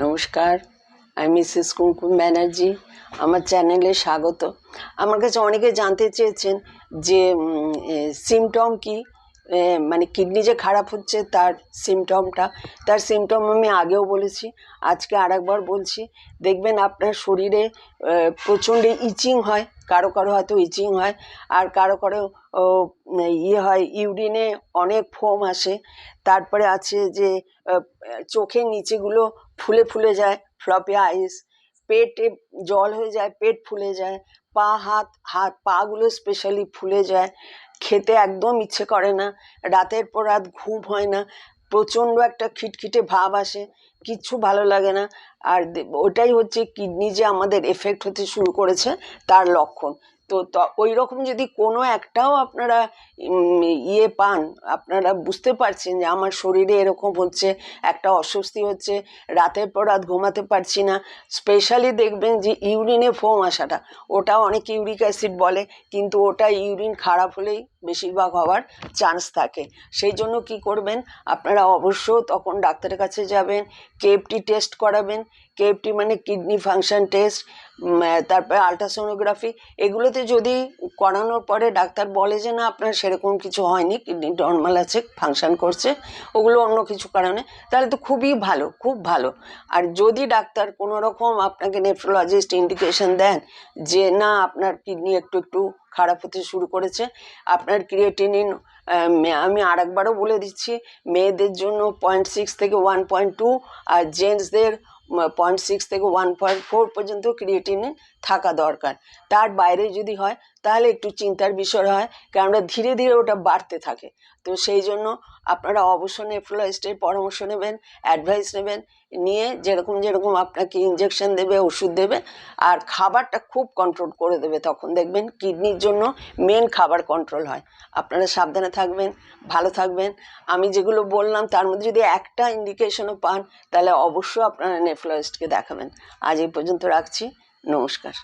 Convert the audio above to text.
নমস্কার, আমি মিসেস কুমকুম ব্যানার্জি। আমার চ্যানেলে স্বাগত। আমার কাছে অনেকে জানতে চেয়েছেন যে সিমটম কি, মানে কিডনি যে খারাপ হচ্ছে তার সিমটমটা। তার সিমটম আমি আগেও বলেছি, আজকে আরেকবার বলছি। দেখবেন আপনার শরীরে প্রচণ্ড ইচিং হয়, কারো কারো হয়তো ইচিং হয়, আর কারো কারো হয়, ইউরিনে অনেক ফোম আসে। তারপরে আছে যে চোখের নিচেগুলো ফুলে ফুলে যায়, ফ্লপি আইস। পেটে জল হয়ে যায়, পেট ফুলে যায়। পাগুলো স্পেশালি ফুলে যায়। খেতে একদম ইচ্ছে করে না, রাতের পর রাত ঘুম হয় না, প্রচণ্ড একটা খিটখিটে ভাব আসে, কিচ্ছু ভালো লাগে না। আর ওটাই হচ্ছে কিডনি যে আমাদের এফেক্ট হতে শুরু করেছে তার লক্ষণ। তো ওই রকম যদি কোনো একটাও আপনারা পান, আপনারা বুঝতে পারছেন যে আমার শরীরে এরকম হচ্ছে, একটা অস্বস্তি হচ্ছে, রাতের পর রাত ঘুমাতে পারছি না, স্পেশালি দেখবেন যে ইউরিনে ফোম আসাটা, ওটা অনেক ইউরিক অ্যাসিড বলে, কিন্তু ওটা ইউরিন খারাপ হলেই বেশিরভাগ হওয়ার চান্স থাকে। সেই জন্য কি করবেন, আপনারা অবশ্য তখন ডাক্তারের কাছে যাবেন, কেএফটি টেস্ট করাবেন। কেএফটি মানে কিডনি ফাংশন টেস্ট, তারপরে আলট্রাসোনোগ্রাফি। এগুলোতে যদি করানোর পরে ডাক্তার বলে যে না আপনার সেরকম কিছু হয়নি, কিডনি নর্মাল আছে, ফাংশন করছে, ওগুলো অন্য কিছু কারণে, তাহলে তো খুবই ভালো, খুব ভালো। আর যদি ডাক্তার কোনো রকম আপনাকে নেফ্রোলজিস্ট ইন্ডিকেশন দেন যে না আপনার কিডনি একটু একটু খারাপ হতে শুরু করেছে, আপনার ক্রিয়েটিনিন, আমি আরেকবারও বলে দিচ্ছি, মেয়েদের জন্য 0.6 থেকে 1.2, আর জেন্টসদের 0.6 থেকে 1.4 পর্যন্ত ক্রিয়েটিনিন থাকা দরকার। তার বাইরে যদি হয় তাহলে একটু চিন্তার বিষয় হয়, কেননা ধীরে ধীরে ওটা বাড়তে থাকে। তো সেই জন্য আপনারা অবশ্যই নেফ্রোলজিস্টের পরামর্শ নেবেন, অ্যাডভাইস নেবেন, নিয়ে যেরকম যেরকম আপনাকে ইঞ্জেকশন দেবে, ওষুধ দেবে, আর খাবারটা খুব কন্ট্রোল করে দেবে। তখন দেখবেন কিডনির জন্য মেন খাবার কন্ট্রোল হয়। আপনারা সাবধানে থাকবেন, ভালো থাকবেন। আমি যেগুলো বললাম তার মধ্যে যদি একটা ইন্ডিকেশনও পান তাহলে অবশ্যই আপনারা নেফ্রোলজিস্টকে দেখাবেন। আজ এই পর্যন্ত রাখছি, নমস্কার।